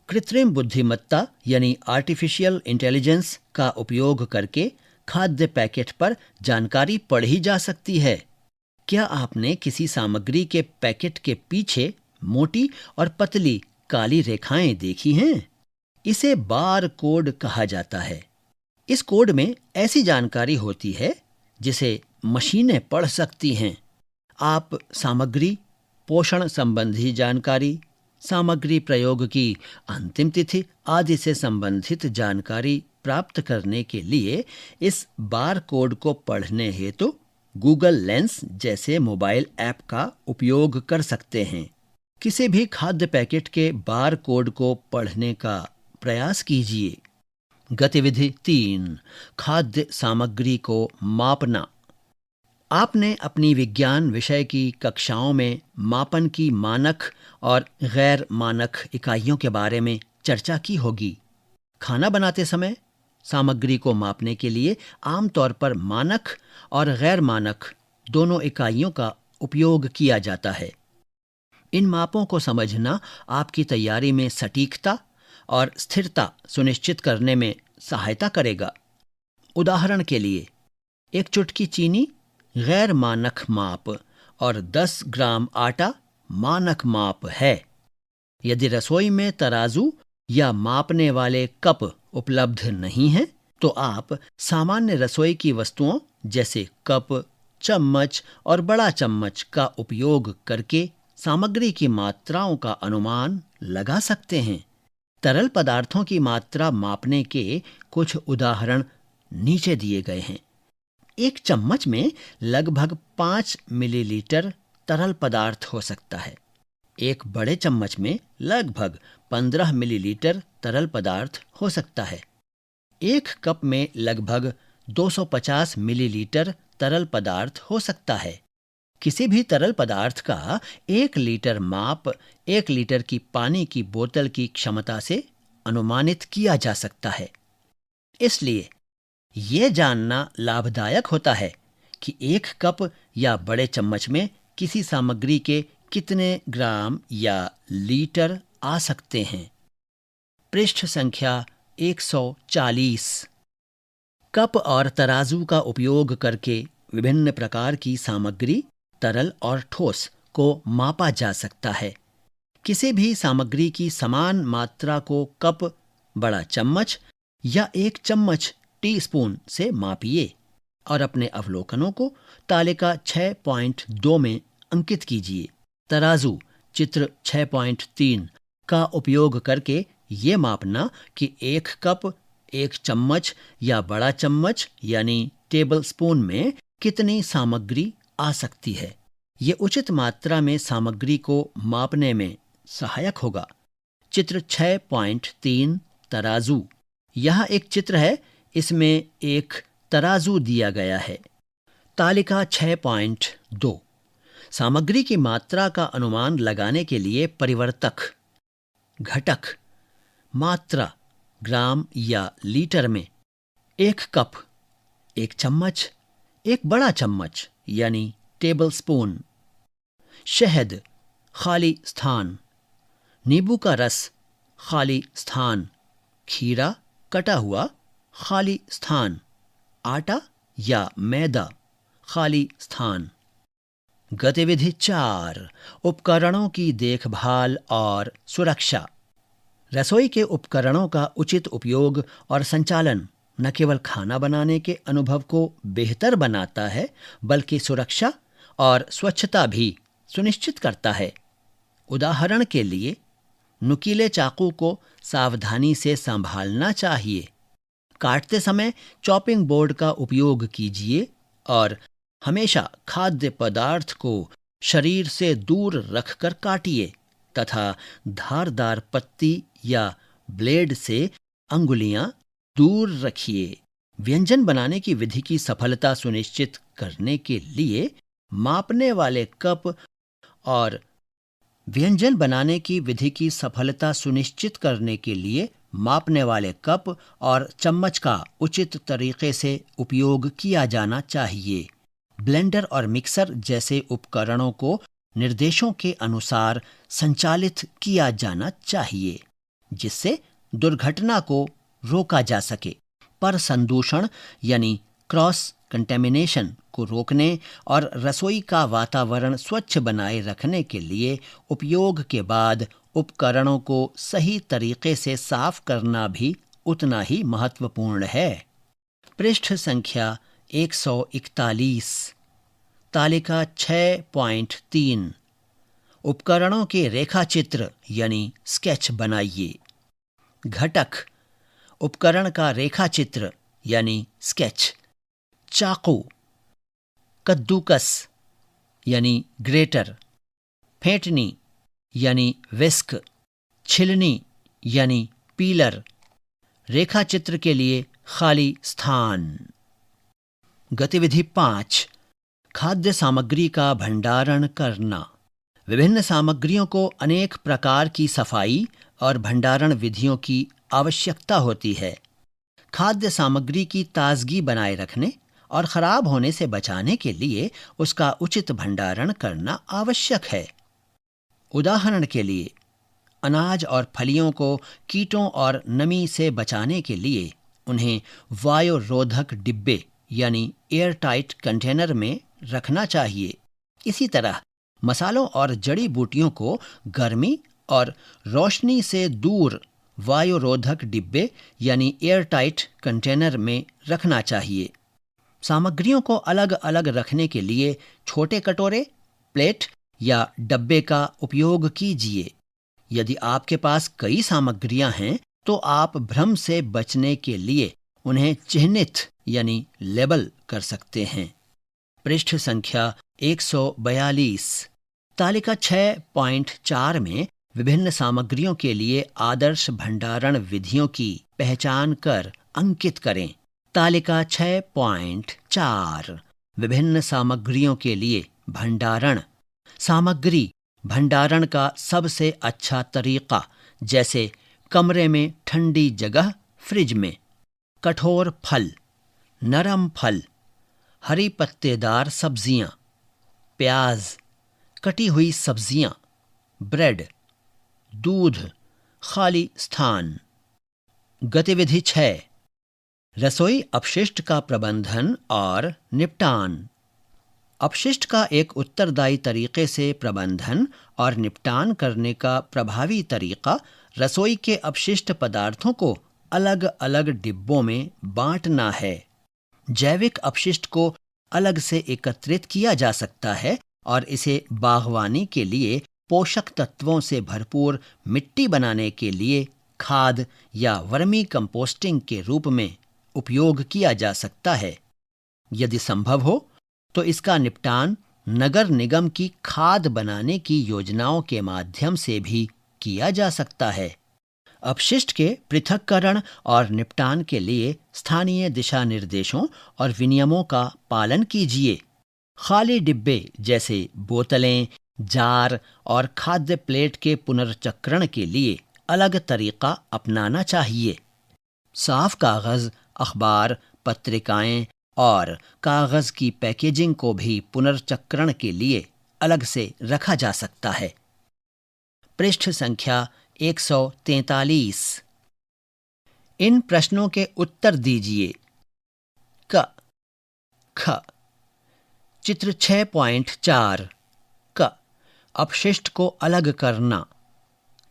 S2: कृत्रिम बुद्धिमत्ता यानी आर्टिफिशियल इंटेलिजेंस का उपयोग करके खाद्य पैकेट पर जानकारी पढ़ी जा सकती है? क्या आपने किसी सामग्री के पैकेट के पीछे मोटी और पतली काली रेखाएं देखी हैं? इसे बार कोड कहा जाता है। इस कोड में ऐसी जानकारी होती है जिसे मशीनें पढ़ सकती हैं। आप सामग्री, पोषण संबंधी जानकारी, सामग्री प्रयोग की अंतिम तिथि आदि से संबंधित जानकारी प्राप्त करने के लिए इस बार कोड को पढ़ने हेतु गूगल लेंस जैसे मोबाइल ऐप का उपयोग कर सकते हैं। किसी भी खाद्य पैकेट के बार कोड को पढ़ने का प्रयास कीजिए। गतिविधि 3, खाद्य सामग्री को मापना। आपने अपनी विज्ञान विषय की कक्षाओं में मापन की मानक और गैर मानक इकाइयों के बारे में चर्चा की होगी। खाना बनाते समय सामग्री को मापने के लिए आमतौर पर मानक और गैर मानक दोनों इकाइयों का उपयोग किया जाता है। इन मापों को समझना आपकी तैयारी में सटीकता और स्थिरता सुनिश्चित करने में सहायता करेगा। उदाहरण के लिए, एक चुटकी चीनी गैर मानक माप और 10 ग्राम आटा मानक माप है। यदि रसोई में तराजू या मापने वाले कप उपलब्ध नहीं हैं, तो आप सामान्य रसोई की वस्तुओं जैसे कप, चम्मच और बड़ा चम्मच का उपयोग करके सामग्री की मात्राओं का अनुमान लगा सकते हैं। तरल पदार्थों की मात्रा मापने के कुछ उदाहरण नीचे दिए गए हैं। एक चम्मच में लगभग 5 मिलीलीटर तरल पदार्थ हो सकता है। एक बड़े चम्मच में लगभग 15 मिलीलीटर तरल पदार्थ हो सकता है। एक कप में लगभग 250 मिलीलीटर तरल पदार्थ हो सकता है। किसी भी तरल पदार्थ का 1 लीटर माप 1 लीटर की पानी की बोतल की क्षमता से अनुमानित किया जा सकता है। इसलिए यह जानना लाभदायक होता है कि एक कप या बड़े चम्मच में किसी सामग्री के कितने ग्राम या लीटर आ सकते हैं। पृष्ठ संख्या 140। कप और तराजू का उपयोग करके विभिन्न प्रकार की सामग्री, तरल और ठोस को मापा जा सकता है। किसी भी सामग्री की समान मात्रा को कप, बड़ा चम्मच या 1 चम्मच टीस्पून से मापिए और अपने अवलोकनों को तालिका 6.2 में अंकित कीजिए। तराजू चित्र 6.3 का उपयोग करके ये मापना कि 1 कप, 1 चम्मच या बड़ा चम्मच यानी टेबल स्पून में कितनी सामग्री आ सकती है। ये उचित मात्रा में सामग्री को मापने में सहायक होगा। चित्र 6.3 तराजू। यहाँ एक चित्र है, इसमें एक तराजू दिया गया है। तालिका 6.2 सामग्री की मात्रा का अनुमान लगाने के लिए परिवर्तक, घटक, मात्रा ग्राम या लीटर में 1 कप, 1 चम्मच, 1 बड़ा चम्मच यानी टेबल स्पून, शहद खाली स्थान, नींबू का रस खाली स्थान, खीरा कटा हुआ खाली स्थान, आटा या मैदा खाली स्थान। गतिविधि 4, उपकरणों की देखभाल और सुरक्षा। रसोई के उपकरणों का उचित उपयोग और संचालन न केवल खाना बनाने के अनुभव को बेहतर बनाता है, बल्कि सुरक्षा और स्वच्छता भी सुनिश्चित करता है। उदाहरण के लिए, नुकीले चाकू को सावधानी से संभालना चाहिए। काटते समय चॉपिंग बोर्ड का उपयोग कीजिए और हमेशा खाद्य पदार्थ को शरीर से दूर रखकर काटिए तथा धारदार पत्ती या ब्लेड से अंगुलियां दूर रखिए। व्यंजन बनाने की विधि की सफलता सुनिश्चित करने के लिए मापने वाले कप और व्यंजन बनाने की विधि की सफलता सुनिश्चित करने के लिए मापने वाले कप और चम्मच का उचित तरीके से उपयोग किया जाना चाहिए। ब्लेंडर और मिक्सर जैसे उपकरणों को निर्देशों के अनुसार संचालित किया जाना चाहिए, जिससे दुर्घटना को रोका जा सके। पर संदूषण यानी क्रॉस कंटेमिनेशन को रोकने और रसोई का वातावरण स्वच्छ बनाए रखने के लिए उपयोग के बाद उपकरणों को सही तरीके से साफ करना भी उतना ही महत्वपूर्ण है। पृष्ठ संख्या 141, तालिका 6.3 उपकरणों के रेखाचित्र यानी स्केच बनाइए। घटक उपकरण का रेखाचित्र यानी स्केच। चाकू कद्दूकस यानी ग्रेटर, फेंटनी यानी विस्क, छिलनी यानी पीलर, रेखा चित्र के लिए खाली स्थान। गतिविधि 5, खाद्य सामग्री का भंडारण करना। विभिन्न सामग्रियों को अनेक प्रकार की सफाई और भंडारण विधियों की आवश्यकता होती है। खाद्य सामग्री की ताजगी बनाए रखने और खराब होने से बचाने के लिए उसका उचित भंडारण करना आवश्यक है। उदाहरण के लिए, अनाज और फलियों को कीटों और नमी से बचाने के लिए उन्हें वायुरोधक डिब्बे यानी एयर टाइट कंटेनर में रखना चाहिए। इसी तरह मसालों और जड़ी बूटियों को गर्मी और रोशनी से दूर वायुरोधक डिब्बे यानी एयर टाइट कंटेनर में रखना चाहिए। सामग्रियों को अलग अलग रखने के लिए छोटे कटोरे, प्लेट या डब्बे का उपयोग कीजिए। यदि आपके पास कई सामग्रियां हैं तो आप भ्रम से बचने के लिए उन्हें चिह्नित यानी लेबल कर सकते हैं। पृष्ठ संख्या 142। तालिका 6.4 में विभिन्न सामग्रियों के लिए आदर्श भंडारण विधियों की पहचान कर अंकित करें। तालिका 6.4 विभिन्न सामग्रियों के लिए भंडारण। सामग्री भंडारण का सबसे अच्छा तरीका, जैसे कमरे में ठंडी जगह, फ्रिज में। कठोर फल, नरम फल, हरी पत्तेदार सब्जियां, प्याज, कटी हुई सब्जियां, ब्रेड, दूध, खाली स्थान। गतिविधि 6, रसोई अपशिष्ट का प्रबंधन और निपटान। अपशिष्ट का एक उत्तरदायी तरीके से प्रबंधन और निपटान करने का प्रभावी तरीका रसोई के अपशिष्ट पदार्थों को अलग अलग डिब्बों में बांटना है। जैविक अपशिष्ट को अलग से एकत्रित किया जा सकता है और इसे बागवानी के लिए पोषक तत्वों से भरपूर मिट्टी बनाने के लिए खाद या वर्मी कंपोस्टिंग के रूप में उपयोग किया जा सकता है। यदि संभव हो तो इसका निपटान नगर निगम की खाद बनाने की योजनाओं के माध्यम से भी किया जा सकता है। अपशिष्ट के पृथक्करण और निपटान के लिए स्थानीय दिशा निर्देशों और विनियमों का पालन कीजिए। खाली डिब्बे जैसे बोतलें, जार और खाद्य प्लेट के पुनर्चक्रण के लिए अलग तरीका अपनाना चाहिए। साफ कागज, अखबार, पत्रिकाएं और कागज की पैकेजिंग को भी पुनर्चक्रण के लिए अलग से रखा जा सकता है। पृष्ठ संख्या 143। इन प्रश्नों के उत्तर दीजिए। क, ख। चित्र 6.4 क, अपशिष्ट को अलग करना।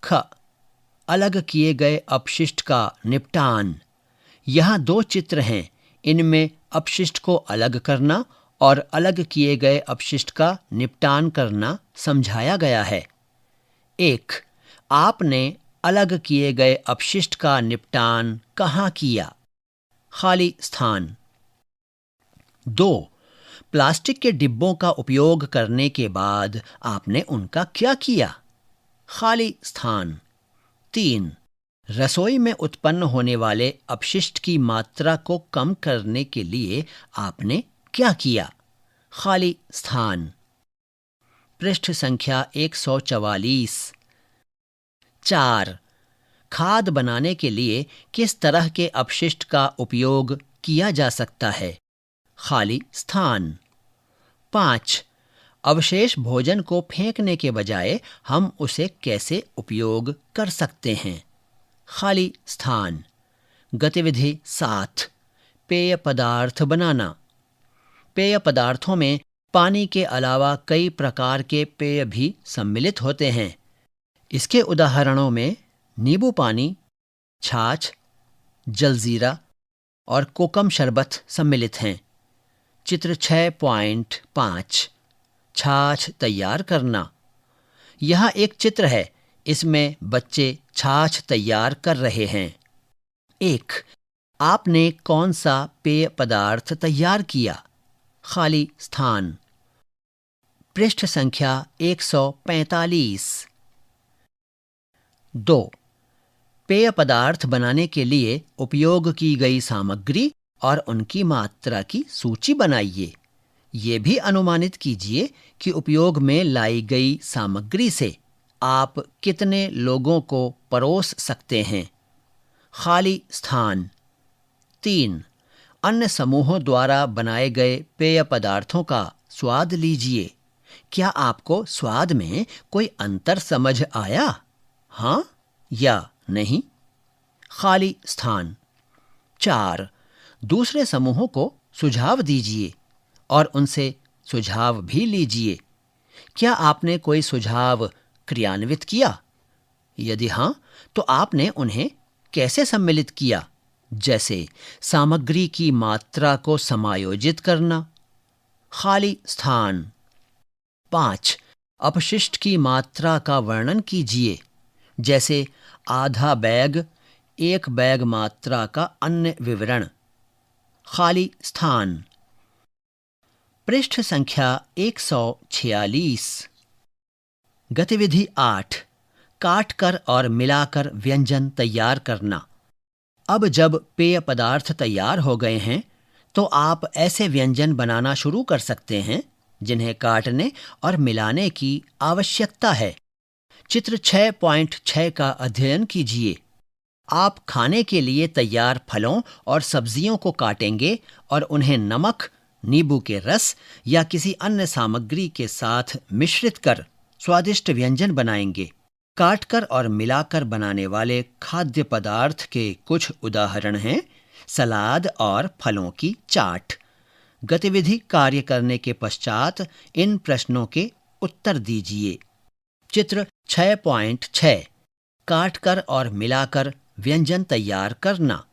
S2: ख, अलग किए गए अपशिष्ट का निपटान। यहाँ 2 चित्र हैं, इनमें अपशिष्ट को अलग करना और अलग किए गए अपशिष्ट का निपटान करना समझाया गया है। 1. आपने अलग किए गए अपशिष्ट का निपटान कहाँ किया? खाली स्थान। 2. प्लास्टिक के डिब्बों का उपयोग करने के बाद आपने उनका क्या किया? खाली स्थान। 3. रसोई में उत्पन्न होने वाले अपशिष्ट की मात्रा को कम करने के लिए आपने क्या किया? खाली स्थान। पृष्ठ संख्या 144। 4. खाद बनाने के लिए किस तरह के अपशिष्ट का उपयोग किया जा सकता है? खाली स्थान। 5. अवशेष भोजन को फेंकने के बजाय हम उसे कैसे उपयोग कर सकते हैं? खाली स्थान। गतिविधि 7. पेय पदार्थ बनाना। पेय पदार्थों में पानी के अलावा कई प्रकार के पेय भी सम्मिलित होते हैं। इसके उदाहरणों में नींबू पानी, छाछ, जलजीरा और कोकम शरबत सम्मिलित हैं। चित्र 6.5 छाछ तैयार करना। यहाँ एक चित्र है, इसमें बच्चे छाछ तैयार कर रहे हैं। 1. आपने कौन सा पेय पदार्थ तैयार किया? खाली स्थान। पृष्ठ संख्या 145। 2. पेय पदार्थ बनाने के लिए उपयोग की गई सामग्री और उनकी मात्रा की सूची बनाइए। ये भी अनुमानित कीजिए कि उपयोग में लाई गई सामग्री से आप कितने लोगों को परोस सकते हैं। खाली स्थान। 3. अन्य समूहों द्वारा बनाए गए पेय पदार्थों का स्वाद लीजिए। क्या आपको स्वाद में कोई अंतर समझ आया? हाँ या नहीं? खाली स्थान। 4. दूसरे समूहों को सुझाव दीजिए और उनसे सुझाव भी लीजिए। क्या आपने कोई सुझाव क्रियान्वित किया? यदि हाँ, तो आपने उन्हें कैसे सम्मिलित किया? जैसे सामग्री की मात्रा को समायोजित करना। खाली स्थान। 5. अपशिष्ट की मात्रा का वर्णन कीजिए, जैसे आधा बैग, एक बैग मात्रा का अन्य विवरण। खाली स्थान। पृष्ठ संख्या 146। गतिविधि 8. काटकर और मिलाकर व्यंजन तैयार करना। अब जब पेय पदार्थ तैयार हो गए हैं, तो आप ऐसे व्यंजन बनाना शुरू कर सकते हैं जिन्हें काटने और मिलाने की आवश्यकता है। चित्र 6.6 का अध्ययन कीजिए। आप खाने के लिए तैयार फलों और सब्जियों को काटेंगे और उन्हें नमक, नींबू के रस या किसी अन्य सामग्री के साथ मिश्रित कर स्वादिष्ट व्यंजन बनाएंगे। काटकर और मिलाकर बनाने वाले खाद्य पदार्थ के कुछ उदाहरण हैं सलाद और फलों की चाट। गतिविधि कार्य करने के पश्चात इन प्रश्नों के उत्तर दीजिए। चित्र 6.6 काटकर और मिलाकर व्यंजन तैयार करना।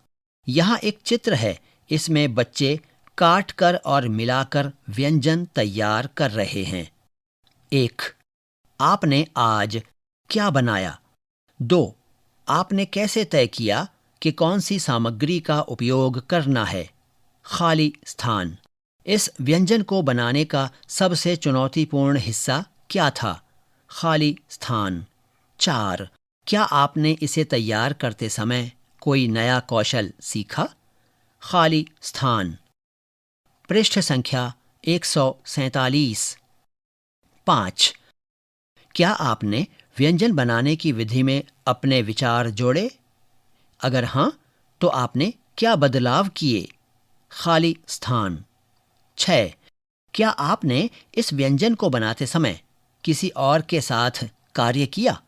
S2: यहाँ एक चित्र है, इसमें बच्चे काटकर और मिलाकर व्यंजन तैयार कर रहे हैं। 1. आपने आज क्या बनाया? 2. आपने कैसे तय किया कि कौन सी सामग्री का उपयोग करना है? खाली स्थान। इस व्यंजन को बनाने का सबसे चुनौतीपूर्ण हिस्सा क्या था? खाली स्थान। 4. क्या आपने इसे तैयार करते समय कोई नया कौशल सीखा? खाली स्थान। पृष्ठ संख्या 147। 5. क्या आपने व्यंजन बनाने की विधि में अपने विचार जोड़े? अगर हाँ, तो आपने क्या बदलाव किए? खाली स्थान। 6. क्या आपने इस व्यंजन को बनाते समय किसी और के साथ कार्य किया?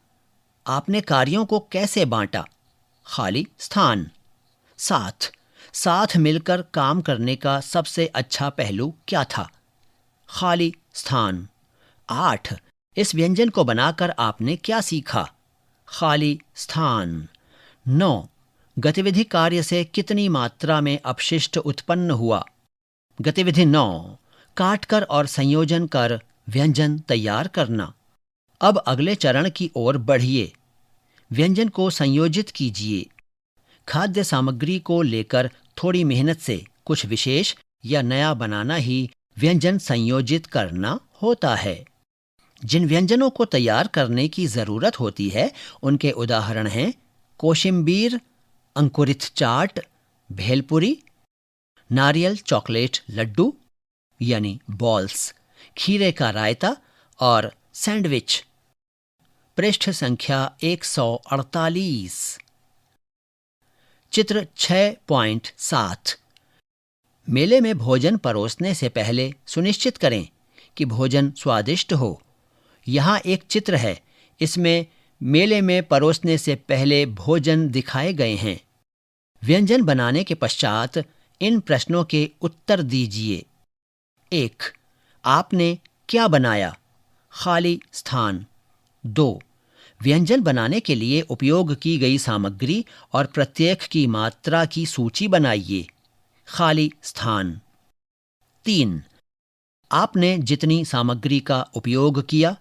S2: आपने कार्यों को कैसे बांटा? खाली स्थान। 7. साथ मिलकर काम करने का सबसे अच्छा पहलू क्या था? खाली स्थान। 8. इस व्यंजन को बनाकर आपने क्या सीखा? खाली स्थान। 9. गतिविधि कार्य से कितनी मात्रा में अपशिष्ट उत्पन्न हुआ? गतिविधि 9. काटकर और संयोजन कर व्यंजन तैयार करना। अब अगले चरण की ओर बढ़िए। व्यंजन को संयोजित कीजिए। खाद्य सामग्री को लेकर थोड़ी मेहनत से कुछ विशेष या नया बनाना ही व्यंजन संयोजित करना होता है। जिन व्यंजनों को तैयार करने की जरूरत होती है उनके उदाहरण हैं कोशिम्बीर, अंकुरित चाट, भेलपुरी, नारियल चॉकलेट लड्डू यानी बॉल्स, खीरे का रायता और सैंडविच। पृष्ठ संख्या 148। चित्र 6.7 मेले में भोजन परोसने से पहले सुनिश्चित करें कि भोजन स्वादिष्ट हो। यहाँ एक चित्र है, इसमें मेले में परोसने से पहले भोजन दिखाए गए हैं। व्यंजन बनाने के पश्चात इन प्रश्नों के उत्तर दीजिए। 1. आपने क्या बनाया? खाली स्थान। 2. व्यंजन बनाने के लिए उपयोग की गई सामग्री और प्रत्येक की मात्रा की सूची बनाइए। खाली स्थान। 3. आपने जितनी सामग्री का उपयोग किया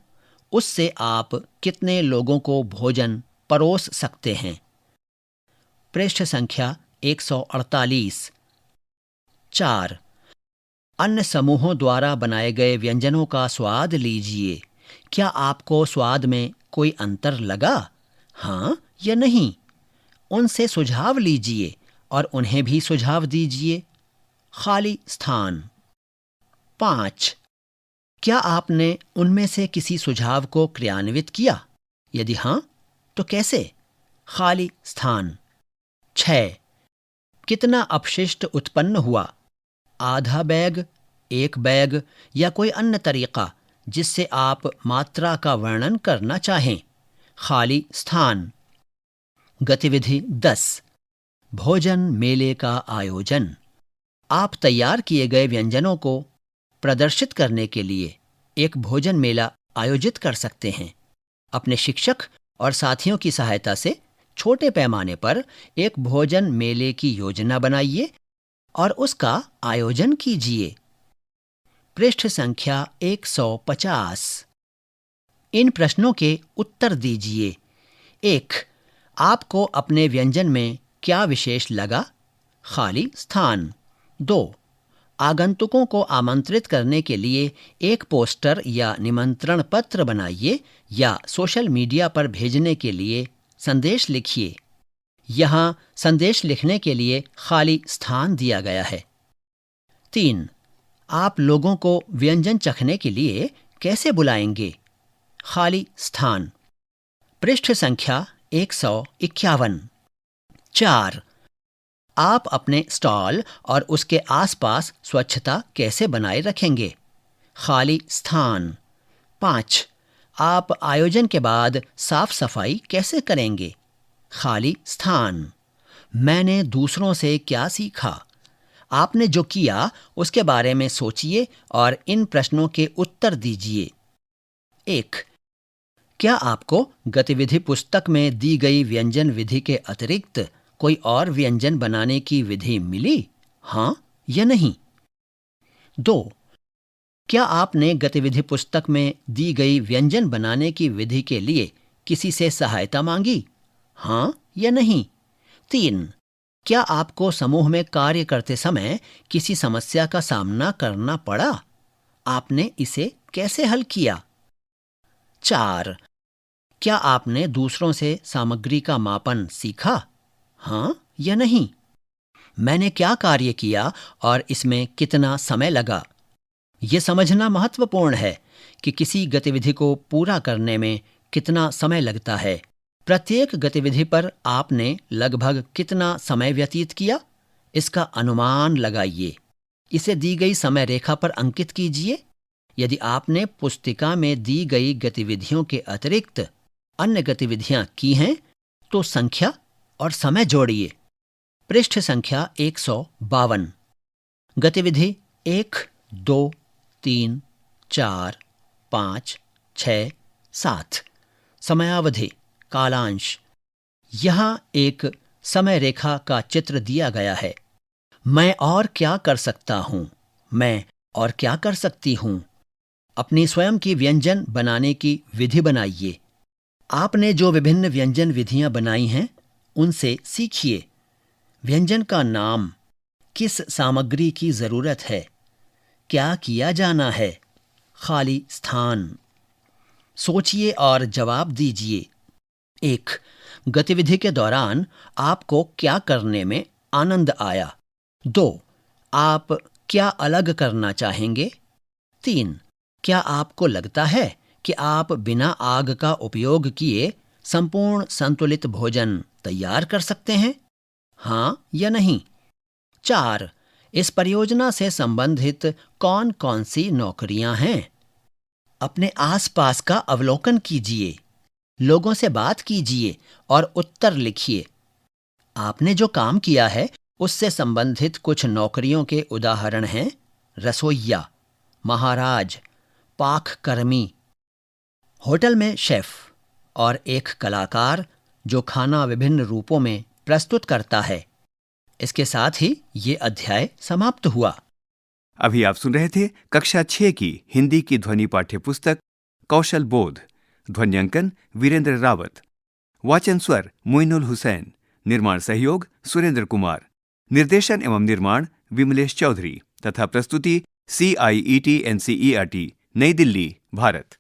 S2: उससे आप कितने लोगों को भोजन परोस सकते हैं? पृष्ठ संख्या 148। 4. अन्य समूहों द्वारा बनाए गए व्यंजनों का स्वाद लीजिए। क्या आपको स्वाद में कोई अंतर लगा? हाँ या नहीं? उनसे सुझाव लीजिए और उन्हें भी सुझाव दीजिए। खाली स्थान। 5. क्या आपने उनमें से किसी सुझाव को क्रियान्वित किया? यदि हाँ, तो कैसे? खाली स्थान। 6. कितना अपशिष्ट उत्पन्न हुआ? आधा बैग, एक बैग या कोई अन्य तरीका जिससे आप मात्रा का वर्णन करना चाहें? खाली स्थान। गतिविधि 10. भोजन मेले का आयोजन। आप तैयार किए गए व्यंजनों को प्रदर्शित करने के लिए एक भोजन मेला आयोजित कर सकते हैं। अपने शिक्षक और साथियों की सहायता से छोटे पैमाने पर एक भोजन मेले की योजना बनाइए और उसका आयोजन कीजिए। पृष्ठ संख्या 150। इन प्रश्नों के उत्तर दीजिए। 1. आपको अपने व्यंजन में क्या विशेष लगा? खाली स्थान। 2. आगंतुकों को आमंत्रित करने के लिए एक पोस्टर या निमंत्रण पत्र बनाइए या सोशल मीडिया पर भेजने के लिए संदेश लिखिए। यहाँ संदेश लिखने के लिए खाली स्थान दिया गया है। 3. आप लोगों को व्यंजन चखने के लिए कैसे बुलाएंगे? खाली स्थान। पृष्ठ संख्या 151। 4. आप अपने स्टॉल और उसके आसपास स्वच्छता कैसे बनाए रखेंगे? खाली स्थान। 5. आप आयोजन के बाद साफ सफाई कैसे करेंगे? खाली स्थान। मैंने दूसरों से क्या सीखा? आपने जो किया उसके बारे में सोचिए और इन प्रश्नों के उत्तर दीजिए। 1. क्या आपको गतिविधि पुस्तक में दी गई व्यंजन विधि के अतिरिक्त कोई और व्यंजन बनाने की विधि मिली? हाँ या नहीं? 2. क्या आपने गतिविधि पुस्तक में दी गई व्यंजन बनाने की विधि के लिए किसी से सहायता मांगी? हाँ या नहीं? 3. क्या आपको समूह में कार्य करते समय किसी समस्या का सामना करना पड़ा? आपने इसे कैसे हल किया? 4. क्या आपने दूसरों से सामग्री का मापन सीखा? हाँ या नहीं? मैंने क्या कार्य किया और इसमें कितना समय लगा? ये समझना महत्वपूर्ण है कि किसी गतिविधि को पूरा करने में कितना समय लगता है। प्रत्येक गतिविधि पर आपने लगभग कितना समय व्यतीत किया, इसका अनुमान लगाइए। इसे दी गई समय रेखा पर अंकित कीजिए। यदि आपने पुस्तिका में दी गई गतिविधियों के अतिरिक्त अन्य गतिविधियां की हैं, तो संख्या और समय जोड़िए। पृष्ठ संख्या 152। गतिविधि 1, 2, 3, 4, 5, 6, 7। समयावधि कालांश। यहाँ एक समय रेखा का चित्र दिया गया है। मैं और क्या कर सकता हूँ? मैं और क्या कर सकती हूँ? अपनी स्वयं की व्यंजन बनाने की विधि बनाइए। आपने जो विभिन्न व्यंजन विधियां बनाई हैं, उनसे सीखिए। व्यंजन का नाम, किस सामग्री की जरूरत है, क्या किया जाना है? खाली स्थान। सोचिए और जवाब दीजिए। 1. गतिविधि के दौरान आपको क्या करने में आनंद आया? 2. आप क्या अलग करना चाहेंगे? 3. क्या आपको लगता है कि आप बिना आग का उपयोग किए संपूर्ण संतुलित भोजन तैयार कर सकते हैं? हाँ या नहीं? 4. इस परियोजना से संबंधित कौन कौन सी नौकरियां हैं? अपने आसपास का अवलोकन कीजिए, लोगों से बात कीजिए और उत्तर लिखिए। आपने जो काम किया है उससे संबंधित कुछ नौकरियों के उदाहरण हैं: रसोइया, महाराज, पाककर्मी, होटल में शेफ और एक कलाकार जो खाना विभिन्न रूपों में प्रस्तुत करता है। इसके साथ ही ये अध्याय समाप्त हुआ।
S1: अभी आप सुन रहे थे कक्षा 6 की हिंदी की ध्वनि पाठ्य पुस्तक कौशल बोध। ध्वन्यांकन वीरेंद्र रावत। वाचन स्वर मोइनुल हुसैन। निर्माण सहयोग सुरेंद्र कुमार। निर्देशन एवं निर्माण विमलेश चौधरी तथा प्रस्तुति CIET NCERT, नई दिल्ली, भारत।